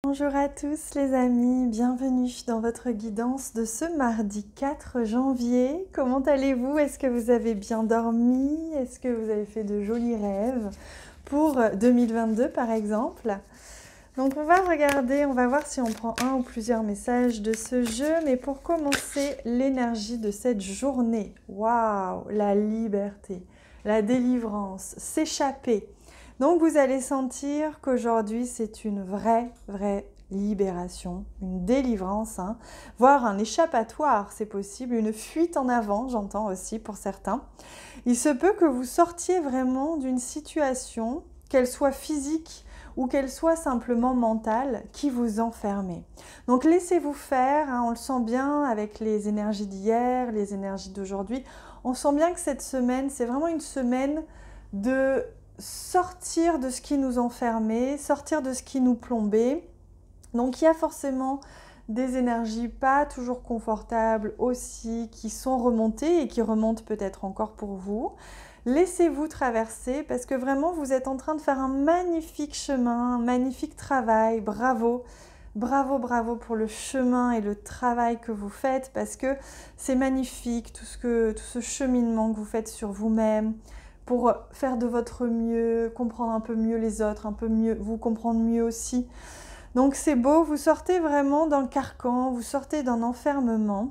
Bonjour à tous les amis, bienvenue dans votre guidance de ce mardi 4 janvier. Comment allez-vous? Est-ce que vous avez bien dormi? Est-ce que vous avez fait de jolis rêves pour 2022 par exemple? Donc on va regarder, on va voir si on prend un ou plusieurs messages de ce jeu, mais pour commencer, l'énergie de cette journée. Waouh, la liberté, la délivrance, s'échapper. Donc vous allez sentir qu'aujourd'hui c'est une vraie libération, une délivrance, voire un échappatoire, c'est possible, une fuite en avant, j'entends aussi pour certains. Il se peut que vous sortiez vraiment d'une situation, qu'elle soit physique ou qu'elle soit simplement mentale, qui vous enfermait. Donc laissez-vous faire, on le sent bien avec les énergies d'hier, les énergies d'aujourd'hui. On sent bien que cette semaine, c'est vraiment une semaine de sortir de ce qui nous enfermait, sortir de ce qui nous plombait. Donc il y a forcément des énergies pas toujours confortables aussi qui sont remontées et qui remontent peut-être encore pour vous. Laissez-vous traverser parce que vraiment vous êtes en train de faire un magnifique chemin, un magnifique travail. Bravo, bravo, bravo pour le chemin et le travail que vous faites parce que c'est magnifique tout ce cheminement que vous faites sur vous-même pour faire de votre mieux, comprendre un peu mieux les autres, un peu mieux vous comprendre mieux aussi. Donc c'est beau, vous sortez vraiment d'un carcan, vous sortez d'un enfermement.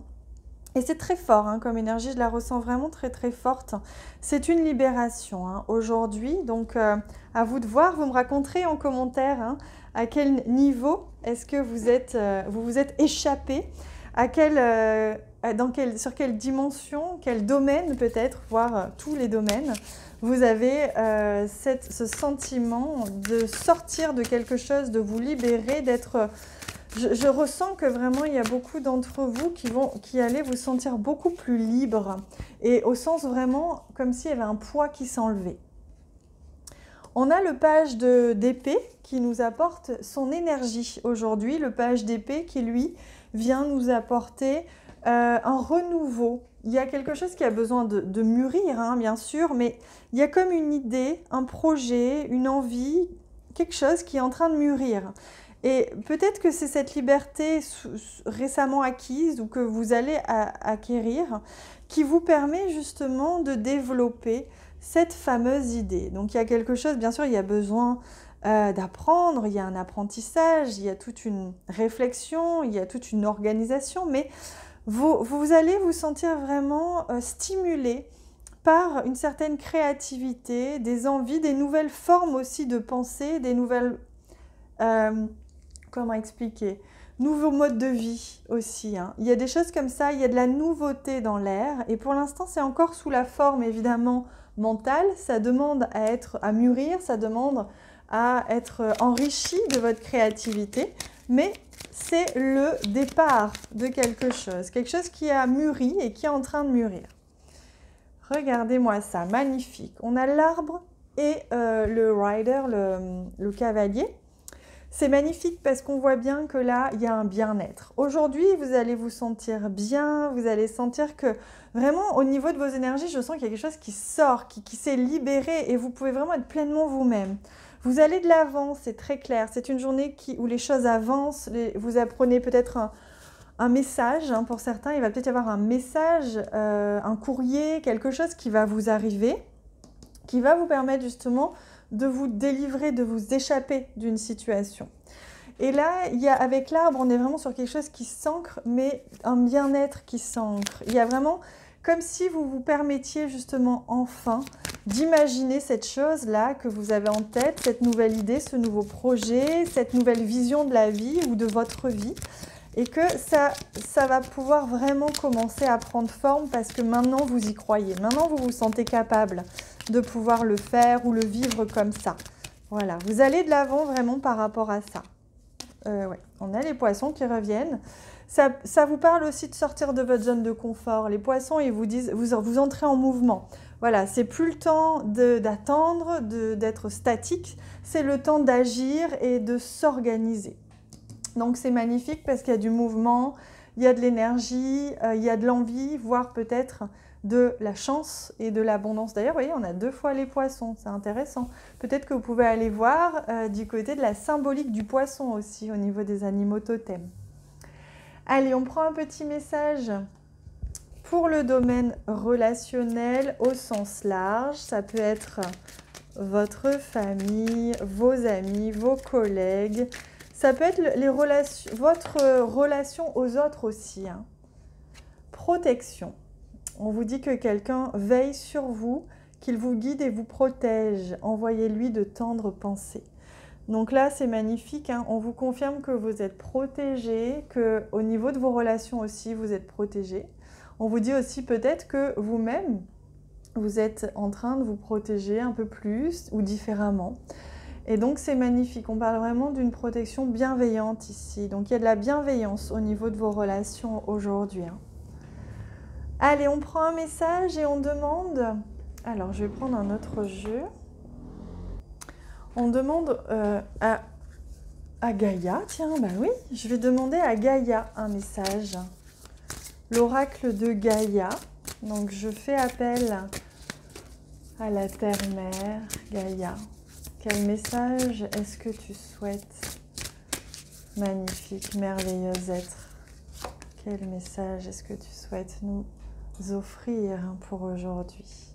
Et c'est très fort comme énergie, je la ressens vraiment très forte. C'est une libération aujourd'hui, donc à vous de voir, vous me raconterez en commentaire à quel niveau est-ce que vous vous êtes échappé, sur quelle dimension, quel domaine peut-être, voire tous les domaines, vous avez ce sentiment de sortir de quelque chose, de vous libérer, d'être... Je ressens que vraiment il y a beaucoup d'entre vous qui allaient vous sentir beaucoup plus libre et au sens vraiment comme s'il y avait un poids qui s'enlevait. On a le page d'épée qui nous apporte son énergie aujourd'hui, le page d'épée qui lui vient nous apporter un renouveau. Il y a quelque chose qui a besoin de mûrir bien sûr, mais il y a comme une idée, un projet, une envie, quelque chose qui est en train de mûrir. Et peut-être que c'est cette liberté récemment acquise ou que vous allez acquérir qui vous permet justement de développer cette fameuse idée. Donc il y a quelque chose, bien sûr, il y a besoin d'apprendre, il y a un apprentissage, il y a toute une réflexion, il y a toute une organisation, mais vous allez vous sentir vraiment stimulé par une certaine créativité, des envies, des nouvelles formes aussi de pensée, des nouvelles... comment expliquer? Nouveaux modes de vie aussi. Il y a des choses comme ça, il y a de la nouveauté dans l'air et pour l'instant c'est encore sous la forme évidemment mentale, ça demande à mûrir, ça demande à être enrichi de votre créativité, mais c'est le départ de quelque chose qui a mûri et qui est en train de mûrir. Regardez-moi ça, magnifique. On a l'arbre et le rider, le cavalier. C'est magnifique parce qu'on voit bien que là, il y a un bien-être. Aujourd'hui, vous allez vous sentir bien, vous allez sentir que vraiment au niveau de vos énergies, je sens qu'il y a quelque chose qui sort, qui s'est libéré et vous pouvez vraiment être pleinement vous-même. Vous allez de l'avant, c'est très clair. C'est une journée où les choses avancent, vous apprenez peut-être un message, pour certains, il va peut-être y avoir un message, un courrier, quelque chose qui va vous arriver, qui va vous permettre justement de vous délivrer, de vous échapper d'une situation. Et là, avec l'arbre, on est vraiment sur quelque chose qui s'ancre, mais un bien-être qui s'ancre. Il y a vraiment comme si vous vous permettiez justement enfin d'imaginer cette chose-là que vous avez en tête, cette nouvelle idée, ce nouveau projet, cette nouvelle vision de la vie ou de votre vie. Et que ça va pouvoir vraiment commencer à prendre forme parce que maintenant vous y croyez. Maintenant vous vous sentez capable de pouvoir le faire ou le vivre comme ça. Voilà, vous allez de l'avant vraiment par rapport à ça. Ouais. On a les poissons qui reviennent. Ça vous parle aussi de sortir de votre zone de confort. Les poissons, ils vous disent, vous entrez en mouvement. Voilà, c'est plus le temps d'attendre, d'être statique. C'est le temps d'agir et de s'organiser. Donc c'est magnifique parce qu'il y a du mouvement, il y a de l'énergie, il y a de l'envie, voire peut-être de la chance et de l'abondance. D'ailleurs, vous voyez, on a 2 fois les poissons, c'est intéressant. Peut-être que vous pouvez aller voir du côté de la symbolique du poisson aussi, au niveau des animaux totems. Allez, on prend un petit message pour le domaine relationnel au sens large. Ça peut être votre famille, vos amis, vos collègues. Ça peut être votre relation aux autres aussi. Hein. Protection. On vous dit que quelqu'un veille sur vous, qu'il vous guide et vous protège. Envoyez-lui de tendres pensées. Donc là, c'est magnifique. Hein. On vous confirme que vous êtes protégé, qu'au niveau de vos relations aussi, vous êtes protégé. On vous dit aussi peut-être que vous-même, vous êtes en train de vous protéger un peu plus ou différemment. Et donc, c'est magnifique. On parle vraiment d'une protection bienveillante ici. Donc, il y a de la bienveillance au niveau de vos relations aujourd'hui. Hein. Allez, on prend un message et on demande... Alors, je vais prendre un autre jeu. On demande à Gaïa. Tiens, bah oui, je vais demander à Gaïa un message. L'oracle de Gaïa. Donc, je fais appel à la Terre-Mère, Gaïa. Quel message est-ce que tu souhaites, magnifique, merveilleux être? Quel message est-ce que tu souhaites nous offrir pour aujourd'hui?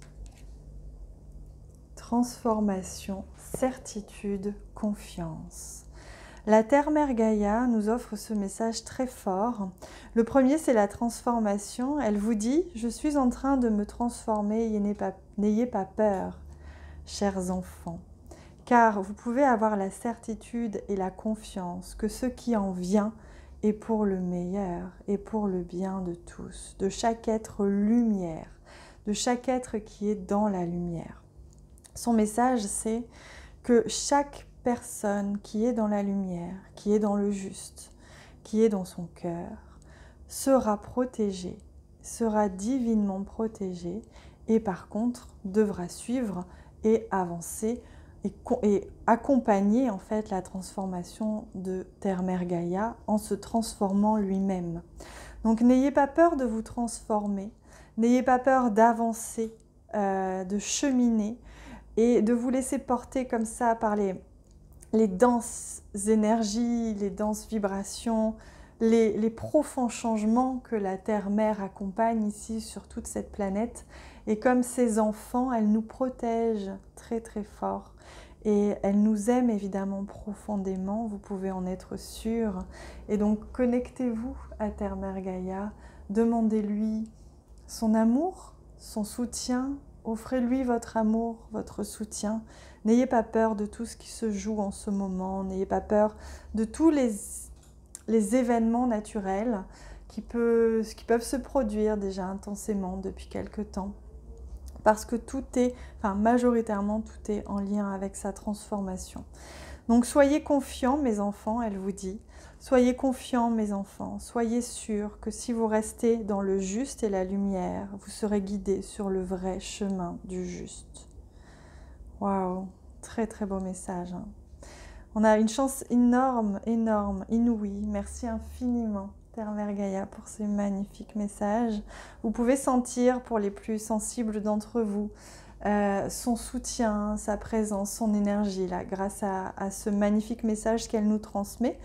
Transformation, certitude, confiance. La Terre-Mère Gaïa nous offre ce message très fort. Le premier, c'est la transformation. Elle vous dit « Je suis en train de me transformer, n'ayez pas peur, chers enfants. » Car vous pouvez avoir la certitude et la confiance que ce qui en vient est pour le meilleur et pour le bien de tous, de chaque être lumière, de chaque être qui est dans la lumière. Son message, c'est que chaque personne qui est dans la lumière, qui est dans le juste, qui est dans son cœur, sera protégée, sera divinement protégée et par contre devra suivre et avancer et accompagner en fait la transformation de Terre-Mère Gaïa en se transformant lui-même. Donc n'ayez pas peur de vous transformer, n'ayez pas peur d'avancer, de cheminer et de vous laisser porter comme ça par les denses énergies, les denses vibrations, les profonds changements que la Terre-Mère accompagne ici sur toute cette planète. Et comme ses enfants, elle nous protège très très fort. Et elle nous aime évidemment profondément, vous pouvez en être sûr. Et donc connectez-vous à Terre-Mère Gaïa, demandez-lui son amour, son soutien, offrez-lui votre amour, votre soutien. N'ayez pas peur de tout ce qui se joue en ce moment, n'ayez pas peur de tous les événements naturels qui peuvent se produire déjà intensément depuis quelque temps. Parce que tout est, enfin majoritairement, tout est en lien avec sa transformation. Donc soyez confiants mes enfants, elle vous dit. Soyez confiants mes enfants, soyez sûrs que si vous restez dans le juste et la lumière, vous serez guidés sur le vrai chemin du juste. Waouh, très très beau message. Hein. On a une chance énorme, énorme, inouïe. Merci infiniment Terre-Mère Gaïa pour ce magnifique message. Vous pouvez sentir pour les plus sensibles d'entre vous son soutien, sa présence, son énergie là, grâce à ce magnifique message qu'elle nous transmet.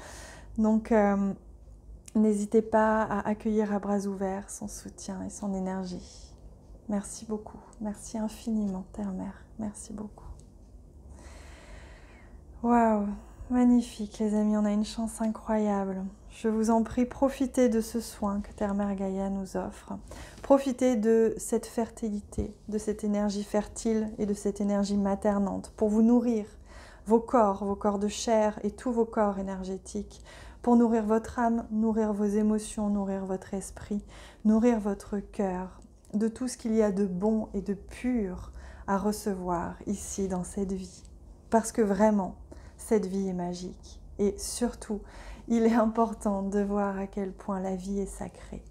Donc n'hésitez pas à accueillir à bras ouverts son soutien et son énergie. Merci beaucoup, merci infiniment Terre-Mère, merci beaucoup. Waouh, magnifique les amis, on a une chance incroyable. Je vous en prie, profitez de ce soin que Terre-Mère Gaïa nous offre. Profitez de cette fertilité, de cette énergie fertile et de cette énergie maternante pour vous nourrir vos corps de chair et tous vos corps énergétiques, pour nourrir votre âme, nourrir vos émotions, nourrir votre esprit, nourrir votre cœur, de tout ce qu'il y a de bon et de pur à recevoir ici dans cette vie. Parce que vraiment, cette vie est magique. Et surtout, il est important de voir à quel point la vie est sacrée.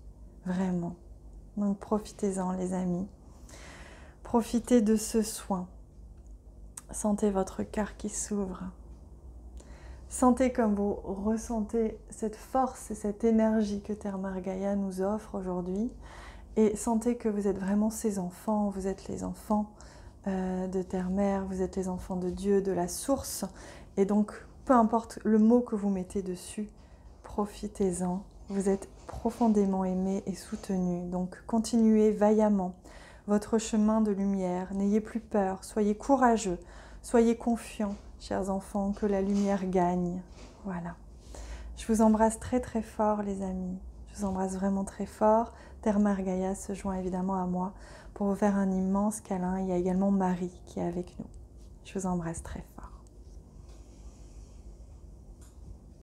Vraiment. Donc profitez-en les amis. Profitez de ce soin. Sentez votre cœur qui s'ouvre. Sentez comme vous ressentez cette force et cette énergie que Terre Mère Gaïa nous offre aujourd'hui. Et sentez que vous êtes vraiment ses enfants, vous êtes les enfants de Terre Mère, vous êtes les enfants de Dieu, de la source. Et donc, peu importe le mot que vous mettez dessus, profitez-en. Vous êtes profondément aimés et soutenus. Donc, continuez vaillamment votre chemin de lumière. N'ayez plus peur, soyez courageux, soyez confiants, chers enfants, que la lumière gagne. Voilà. Je vous embrasse très très fort, les amis. Je vous embrasse vraiment très fort. Terre Mère Gaïa se joint évidemment à moi pour vous faire un immense câlin. Il y a également Marie qui est avec nous. Je vous embrasse très fort.